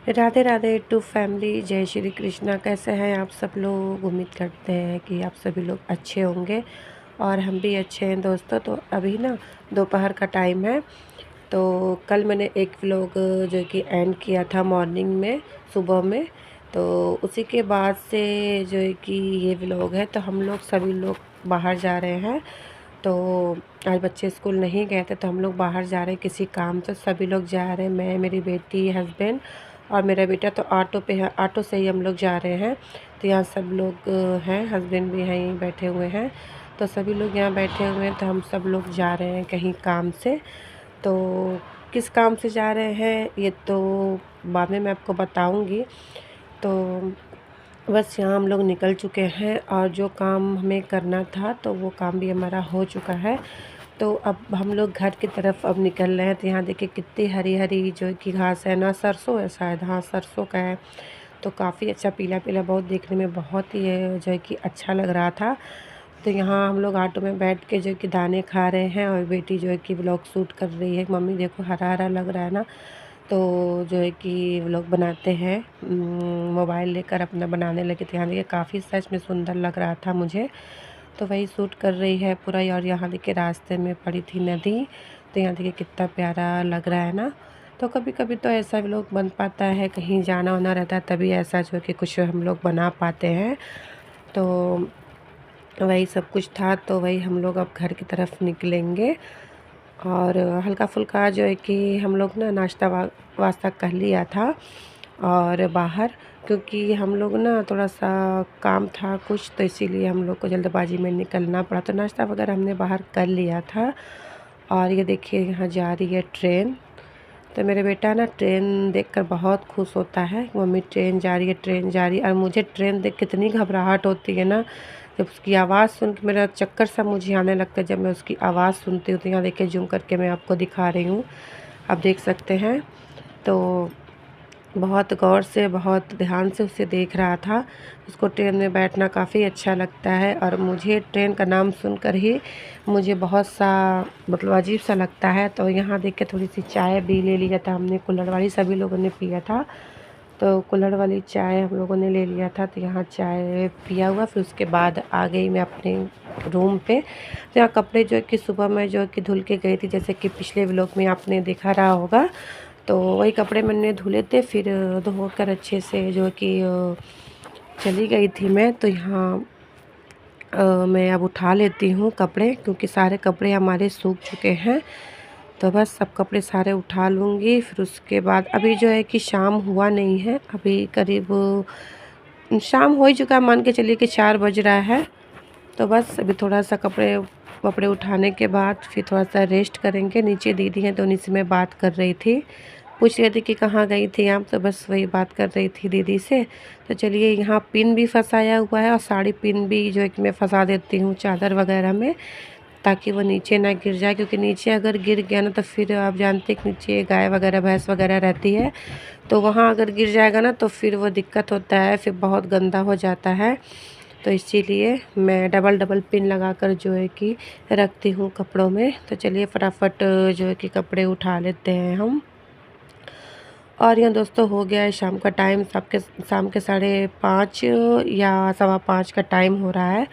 Radhe Radhe to family. जय श्री कृष्णा। कैसे हैं आप सब लोग? उम्मीद करते हैं कि आप सभी लोग अच्छे होंगे और हम भी अच्छे हैं दोस्तों। तो अभी ना दोपहर का टाइम है। तो कल मैंने एक व्लॉग जो कि एंड किया था मॉर्निंग में, सुबह में। तो उसी के बाद से जो है कि ये व्लॉग है। तो हम लोग सभी लोग बाहर जा रहे हैं। तो आज बच्चे स्कूल नहीं गए थे तो हम लोग बाहर जा रहे हैं किसी काम से। सभी लोग जा रहे हैं, मैं, मेरी बेटी, हस्बैंड और मेरा बेटा। तो ऑटो पे है, ऑटो से ही हम लोग जा रहे हैं। तो यहाँ सब लोग हैं, हस्बैंड भी हैं यहीं बैठे हुए हैं। तो सभी लोग यहाँ बैठे हुए हैं। तो हम सब लोग जा रहे हैं कहीं काम से। तो किस काम से जा रहे हैं ये तो बाद में मैं आपको बताऊंगी। तो बस यहाँ हम लोग निकल चुके हैं और जो काम हमें करना था तो वो काम भी हमारा हो चुका है। तो अब हम लोग घर की तरफ अब निकल रहे हैं। तो यहाँ देखिए कितनी हरी हरी जो कि घास है ना, सरसों है शायद, हाँ सरसों का है। तो काफ़ी अच्छा पीला पीला, बहुत देखने में बहुत ही जो है कि अच्छा लग रहा था। तो यहाँ हम लोग ऑटो में बैठ के जो कि दाने खा रहे हैं और बेटी जो है कि व्लॉग शूट कर रही है। मम्मी देखो हरा हरा लग रहा है ना। तो जो है कि व्लॉग बनाते हैं, मोबाइल लेकर अपना बनाने लगे। तो यहाँ देखिए काफ़ी सच में सुंदर लग रहा था मुझे। तो वही शूट कर रही है पूरा। और यहाँ देखिए रास्ते में पड़ी थी नदी। तो यहाँ देखिए कितना प्यारा लग रहा है ना। तो कभी कभी तो ऐसा भी लोग बन पाता है, कहीं जाना होना रहता है तभी ऐसा जो कि कुछ हम लोग बना पाते हैं। तो वही सब कुछ था। तो वही हम लोग अब घर की तरफ निकलेंगे। और हल्का फुल्का जो है कि हम लोग ना नाश्ता वास्ता कर लिया था और बाहर, क्योंकि हम लोग ना थोड़ा सा काम था कुछ, तो इसीलिए हम लोग को जल्दबाजी में निकलना पड़ा। तो नाश्ता वगैरह हमने बाहर कर लिया था। और ये देखिए यहाँ जा रही है ट्रेन। तो मेरे बेटा ना ट्रेन देखकर बहुत खुश होता है, मम्मी ट्रेन जा रही है, ट्रेन जा रही है। और मुझे ट्रेन देख कितनी घबराहट होती है ना, जब उसकी आवाज़ सुन के मेरा चक्कर सा मुझे आने लगता है जब मैं उसकी आवाज़ सुनती हूँ। तो यहाँ देखिए जूम करके मैं आपको दिखा रही हूँ, आप देख सकते हैं। तो बहुत गौर से, बहुत ध्यान से उसे देख रहा था। उसको ट्रेन में बैठना काफ़ी अच्छा लगता है। और मुझे ट्रेन का नाम सुनकर ही मुझे बहुत सा मतलब अजीब सा लगता है। तो यहाँ देख के थोड़ी सी चाय भी ले लिया था हमने, कुल्हड़ वाली, सभी लोगों ने पिया था। तो कुल्हड़ वाली चाय हम लोगों ने ले लिया था। तो यहाँ चाय पिया हुआ, फिर उसके बाद आ गई मैं अपने रूम पे। तो यहाँ कपड़े जो है कि सुबह में जो है कि धुल के गई थी, जैसे कि पिछले व्लॉग में आपने देखा रहा होगा। तो वही कपड़े मैंने धुले थे, फिर धोकर अच्छे से जो कि चली गई थी मैं। तो यहाँ मैं अब उठा लेती हूँ कपड़े, क्योंकि सारे कपड़े हमारे सूख चुके हैं। तो बस सब कपड़े सारे उठा लूँगी। फिर उसके बाद अभी जो है कि शाम हुआ नहीं है, अभी करीब शाम हो ही चुका है, मान के चलिए कि 4 बज रहा है। तो बस अभी थोड़ा सा कपड़े वपड़े उठाने के बाद फिर थोड़ा सा रेस्ट करेंगे। नीचे दीदी हैं तो उन्हीं से मैं बात कर रही थी, पूछ रही थी कि कहाँ गई थी आप। तो बस वही बात कर रही थी दीदी से। तो चलिए, यहाँ पिन भी फंसाया हुआ है और साड़ी पिन भी जो है कि मैं फंसा देती हूँ चादर वगैरह में, ताकि वो नीचे ना गिर जाए। क्योंकि नीचे अगर गिर गया ना तो फिर आप जानते हैं कि नीचे गाय वगैरह, भैंस वगैरह रहती है। तो वहाँ अगर गिर जाएगा ना तो फिर वो दिक्कत होता है, फिर बहुत गंदा हो जाता है। तो इसीलिए मैं डबल डबल पिन लगाकर जो है कि रखती हूँ कपड़ों में। तो चलिए फटाफट जो है कि कपड़े उठा लेते हैं हम। और यहाँ दोस्तों हो गया है शाम का टाइम, सबके शाम के 5:30 या 5:15 का टाइम हो रहा है।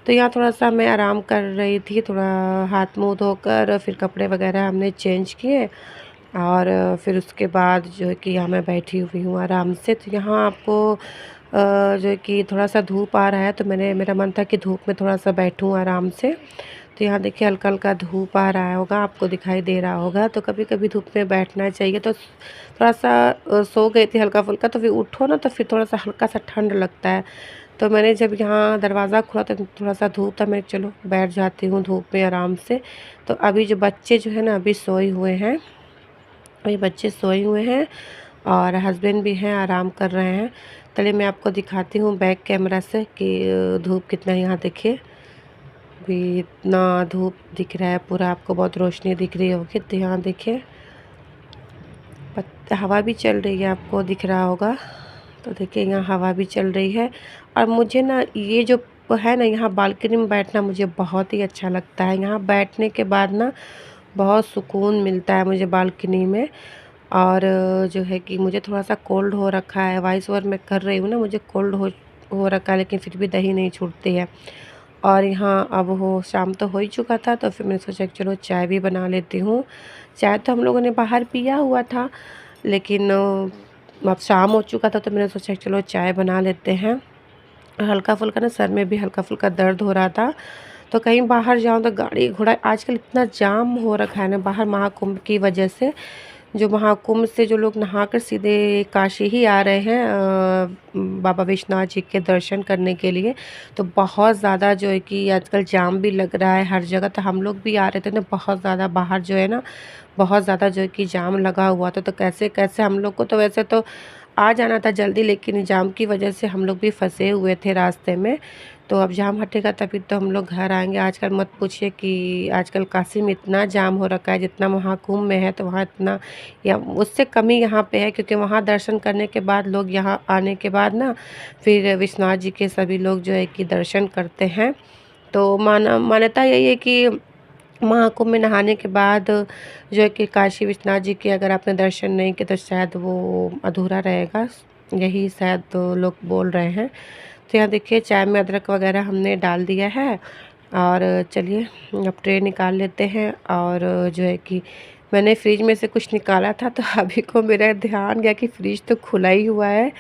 तो यहाँ थोड़ा सा मैं आराम कर रही थी, थोड़ा हाथ मुँह धोकर फिर कपड़े वगैरह हमने चेंज किए। और फिर उसके बाद जो है कि यहाँ मैं बैठी हुई हूँ आराम से। तो यहाँ आपको जो है कि थोड़ा सा धूप आ रहा है, तो मेरा मन था कि धूप में थोड़ा सा बैठूँ आराम से। तो यहाँ देखिए हल्का हल्का धूप आ रहा होगा, आपको दिखाई दे रहा होगा। तो कभी कभी धूप में बैठना चाहिए। तो थोड़ा सा सो गई थी हल्का फुल्का, तो फिर उठो ना तो फिर थोड़ा सा हल्का सा ठंड लगता है। तो मैंने जब यहाँ दरवाज़ा खोला तो थोड़ा सा धूप था, मैं चलो बैठ जाती हूँ धूप में आराम से। तो अभी जो बच्चे जो है ना अभी सोए हुए हैं, अभी बच्चे सोए हुए हैं और हस्बैंड भी हैं, आराम कर रहे हैं। चलिए मैं आपको दिखाती हूँ बैक कैमरा से कि धूप कितना, यहाँ देखिए अभी इतना धूप दिख रहा है पूरा, आपको बहुत रोशनी दिख रही होगी। तो यहाँ देखिए हवा भी चल रही है, आपको दिख रहा होगा। तो देखिए यहाँ हवा भी चल रही है। और मुझे ना ये जो है ना, यहाँ बालकनी में बैठना मुझे बहुत ही अच्छा लगता है। यहाँ बैठने के बाद ना बहुत सुकून मिलता है मुझे बालकनी में। और जो है कि मुझे थोड़ा-सा कोल्ड हो रखा है, वॉइस ओवर मैं कर रही हूँ ना, मुझे कोल्ड हो रखा है, लेकिन फिर भी दही नहीं छूटती है। और यहाँ अब वो शाम तो हो ही चुका था, तो फिर मैंने सोचा कि चलो चाय भी बना लेती हूँ। चाय तो हम लोगों ने बाहर पिया हुआ था, लेकिन अब शाम हो चुका था, तो मैंने सोचा कि चलो चाय बना लेते हैं। हल्का-फुल्का ना सर में भी हल्का-फुल्का दर्द हो रहा था, तो कहीं बाहर जाऊँ तो गाड़ी घोड़ा आजकल इतना जाम हो रखा है ना बाहर, महाकुंभ की वजह से। जो महाकुंभ से जो लोग नहाकर सीधे काशी ही आ रहे हैं बाबा विश्वनाथ जी के दर्शन करने के लिए, तो बहुत ज़्यादा जो है कि आजकल जाम भी लग रहा है हर जगह। तो हम लोग भी आ रहे थे ना, बहुत ज़्यादा बाहर जो है ना, बहुत ज़्यादा जो है कि जाम लगा हुआ था। तो कैसे-कैसे हम लोग को तो वैसे तो आ जाना था जल्दी, लेकिन जाम की वजह से हम लोग भी फँसे हुए थे रास्ते में। तो अब जाम हटेगा तभी तो हम लोग घर आएँगे। आजकल मत पूछिए कि आजकल काशी में इतना जाम हो रखा है, जितना महाकुंभ में है तो वहाँ इतना या उससे कम ही यहाँ पे है, क्योंकि वहाँ दर्शन करने के बाद लोग यहाँ आने के बाद ना फिर विश्वनाथ जी के सभी लोग जो है कि दर्शन करते हैं। तो मान्यता यही है कि महाकुंभ में नहाने के बाद जो है कि काशी विश्वनाथ जी के अगर आपने दर्शन नहीं किए तो शायद वो अधूरा रहेगा, यही शायद लोग बोल रहे हैं। तो यहाँ देखिए चाय में अदरक वगैरह हमने डाल दिया है, और चलिए अब ट्रे निकाल लेते हैं। और जो है कि मैंने फ्रिज में से कुछ निकाला था, तो अभी को मेरा ध्यान गया कि फ्रिज तो खुला ही हुआ है,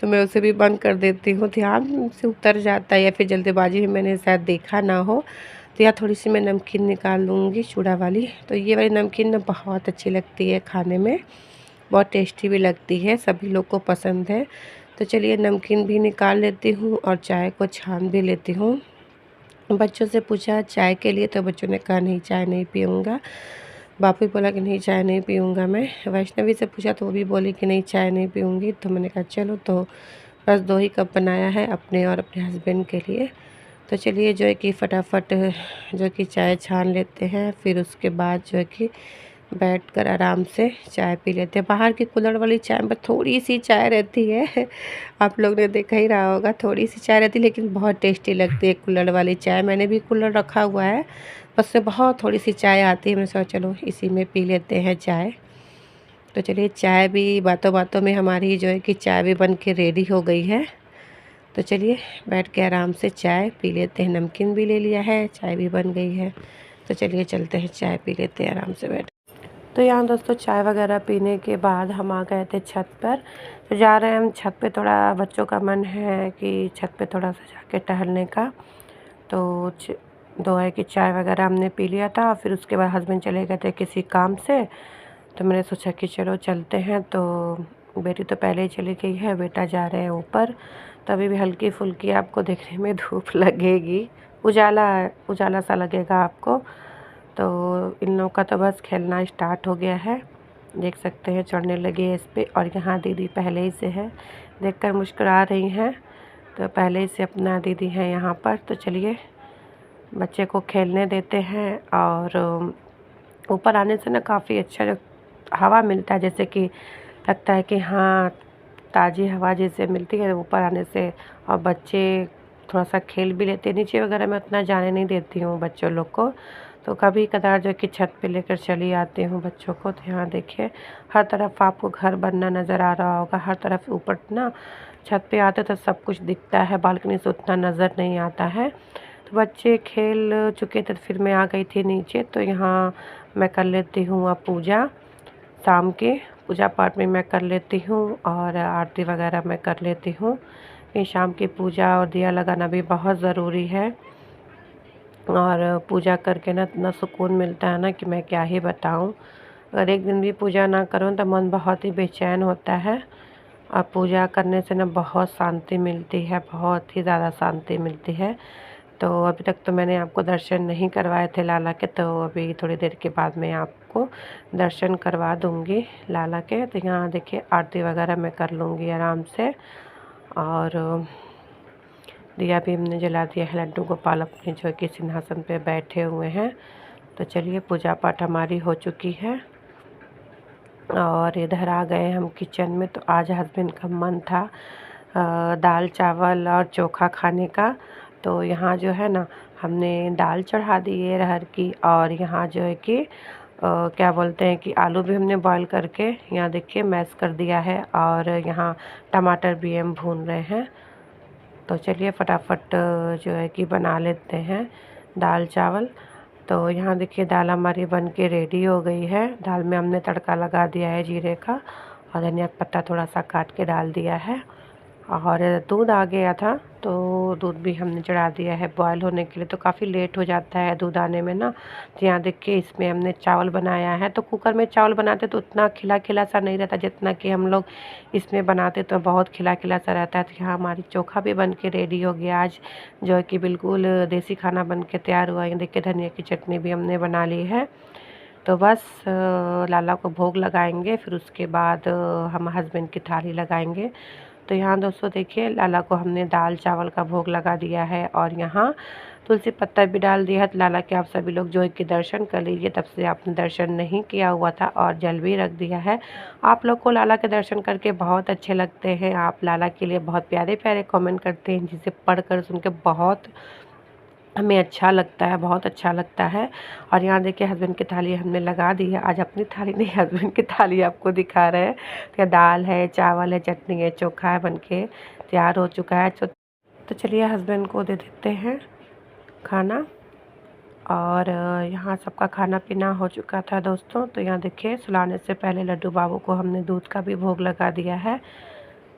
तो मैं उसे भी बंद कर देती हूँ। ध्यान से उतर जाता है, या फिर जल्दबाजी में मैंने शायद देखा ना हो। तो यहाँ थोड़ी सी मैं नमकीन निकाल लूँगी चूड़ा वाली। तो ये वाली नमकीन ना बहुत अच्छी लगती है खाने में, बहुत टेस्टी भी लगती है, सभी लोग को पसंद है। तो चलिए नमकीन भी निकाल लेती हूँ और चाय को छान भी लेती हूँ। बच्चों से पूछा चाय के लिए, तो बच्चों ने कहा नहीं चाय नहीं पीऊँगा। बापू बोला कि नहीं चाय नहीं पीऊँगा मैं। वैष्णवी से पूछा तो वो भी बोली कि नहीं चाय नहीं पीऊँगी। तो मैंने कहा चलो, तो बस 2 ही कप बनाया है अपने और अपने हस्बैंड के लिए। तो चलिए जो है कि फटाफट जो कि चाय छान लेते हैं, फिर उसके बाद जो है कि बैठकर आराम से चाय पी लेते हैं। बाहर की कुल्हड़ वाली चाय में थोड़ी-सी चाय रहती है, आप लोग ने देखा ही रहा होगा, थोड़ी-सी चाय रहती है लेकिन बहुत टेस्टी लगती है कुल्हड़ वाली चाय। मैंने भी कुल्हड़ रखा हुआ है, बस उससे बहुत थोड़ी-सी चाय आती है। मैंने सोचा चलो इसी में पी लेते हैं चाय। तो चलिए चाय भी बातों-बातों में हमारी जो है कि चाय भी बन के रेडी हो गई है। तो चलिए बैठ के आराम से चाय पी लेते हैं। नमकीन भी ले लिया है, चाय भी बन गई है। तो चलिए चलते हैं चाय पी लेते हैं आराम से बैठ। तो यहाँ दोस्तों चाय वगैरह पीने के बाद हम आ गए थे छत पर। तो जा रहे हैं हम छत पे, थोड़ा बच्चों का मन है कि छत पे थोड़ा-सा जाके टहलने का। तो दो है कि चाय वगैरह हमने पी लिया था, फिर उसके बाद हस्बैंड चले गए थे किसी काम से। तो मैंने सोचा कि चलो चलते हैं। तो बेटी तो पहले ही चली गई है, बेटा जा रहे हैं ऊपर। तो अभी भी हल्की-फुल्की आपको देखने में धूप लगेगी, उजाला उजाला सा लगेगा आपको। तो इन लोगों का तो बस खेलना स्टार्ट हो गया है, देख सकते हैं चढ़ने लगे हैं इस पे। और यहाँ दीदी पहले ही से है, देखकर मुस्कुरा रही हैं। तो पहले ही से अपना दीदी है यहाँ पर। तो चलिए बच्चे को खेलने देते हैं। और ऊपर आने से ना काफ़ी अच्छा जो हवा मिलता है, जैसे कि लगता है कि हाँ ताज़ी हवा जैसे मिलती है ऊपर आने से। और बच्चे थोड़ा सा खेल भी लेते हैं। नीचे वगैरह मैं उतना जाने नहीं देती हूँ बच्चों लोग को, तो कभी कदार जो कि छत पे लेकर चली आती हूँ बच्चों को। तो यहाँ देखिए हर तरफ आपको घर बनना नज़र आ रहा होगा, हर तरफ ऊपर ना छत पे आते तो सब कुछ दिखता है, बालकनी से उतना नज़र नहीं आता है। तो बच्चे खेल चुके थे, तो फिर मैं आ गई थी नीचे। तो यहाँ मैं कर लेती हूँ अब पूजा, शाम के पूजा पाठ में मैं कर लेती हूँ, और आरती वगैरह मैं कर लेती हूँ। ये शाम की पूजा और दिया लगाना भी बहुत ज़रूरी है। और पूजा करके ना इतना सुकून मिलता है ना कि मैं क्या ही बताऊँ। अगर एक दिन भी पूजा ना करूँ तो मन बहुत ही बेचैन होता है। और पूजा करने से ना बहुत शांति मिलती है, बहुत ही ज़्यादा शांति मिलती है। तो अभी तक तो मैंने आपको दर्शन नहीं करवाए थे लाला के, तो अभी थोड़ी देर के बाद मैं आपको दर्शन करवा दूँगी लाला के। तो यहाँ देखिए आरती वगैरह मैं कर लूँगी आराम से। और दिया भी हमने जला दिया है। लड्डू गोपाल अपने जो कि सिंहासन पे बैठे हुए हैं। तो चलिए पूजा पाठ हमारी हो चुकी है, और इधर आ गए हम किचन में। तो आज हस्बैंड का मन था दाल चावल और चोखा खाने का। तो यहाँ जो है ना हमने दाल चढ़ा दी है अरहर की, और यहाँ जो है कि क्या बोलते हैं कि आलू भी हमने बॉईल करके यहाँ देखिए मैश कर दिया है, और यहाँ टमाटर भी हम भून रहे हैं। तो चलिए फटाफट जो है कि बना लेते हैं दाल चावल। तो यहाँ देखिए दाल हमारी बन के रेडी हो गई है। दाल में हमने तड़का लगा दिया है जीरे का, और धनिया का पत्ता थोड़ा सा काट के डाल दिया है। और दूध आ गया था तो दूध भी हमने चढ़ा दिया है बॉयल होने के लिए। तो काफ़ी लेट हो जाता है दूध आने में ना। तो यहाँ देखिए इसमें हमने चावल बनाया है। तो कुकर में चावल बनाते तो उतना खिला खिला सा नहीं रहता जितना कि हम लोग इसमें बनाते तो बहुत खिला खिला सा रहता है। तो यहाँ हमारी चोखा भी बन के रेडी हो गया आज, जो है कि बिल्कुल देसी खाना बन के तैयार हुआ है। देखिए धनिया की चटनी भी हमने बना ली है। तो बस लाला को भोग लगाएंगे, फिर उसके बाद हम हस्बैंड की थाली लगाएंगे। तो यहाँ दोस्तों देखिए लाला को हमने दाल चावल का भोग लगा दिया है, और यहाँ तुलसी पत्ता भी डाल दिया है। तो लाला के आप सभी लोग जो है कि दर्शन कर लीजिए, तब से आपने दर्शन नहीं किया हुआ था, और जल भी रख दिया है। आप लोग को लाला के दर्शन करके बहुत अच्छे लगते हैं। आप लाला के लिए बहुत प्यारे प्यारे कमेंट करते हैं, जिसे पढ़कर सुन के बहुत हमें अच्छा लगता है, बहुत अच्छा लगता है। और यहाँ देखिए हस्बैंड की थाली हमने लगा दी है। आज अपनी थाली नहीं, हस्बैंड की थाली आपको दिखा रहे हैं। तो दाल है, चावल है, चटनी है, चोखा है, बन के तैयार हो चुका है। तो चलिए हस्बैंड को दे देते हैं खाना। और यहाँ सबका खाना पीना हो चुका था दोस्तों। तो यहाँ देखिए सुलाने से पहले लड्डू बाबू को हमने दूध का भी भोग लगा दिया है।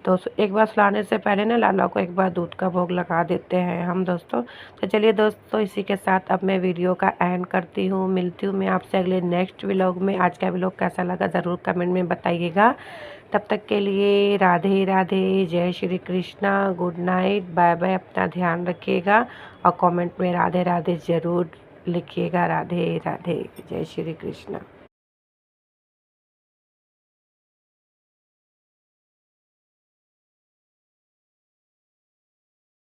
तो एक बार सुलाने से पहले ना लाला को एक बार दूध का भोग लगा देते हैं हम दोस्तों। तो चलिए दोस्तों इसी के साथ अब मैं वीडियो का एंड करती हूँ। मिलती हूँ मैं आपसे अगले नेक्स्ट व्लॉग में। आज का व्लॉग कैसा लगा ज़रूर कमेंट में बताइएगा। तब तक के लिए राधे राधे, जय Shri Krishna, good night, bye bye. अपना ध्यान रखिएगा, और कमेंट में राधे राधे ज़रूर लिखिएगा। राधे राधे, जय श्री कृष्णा।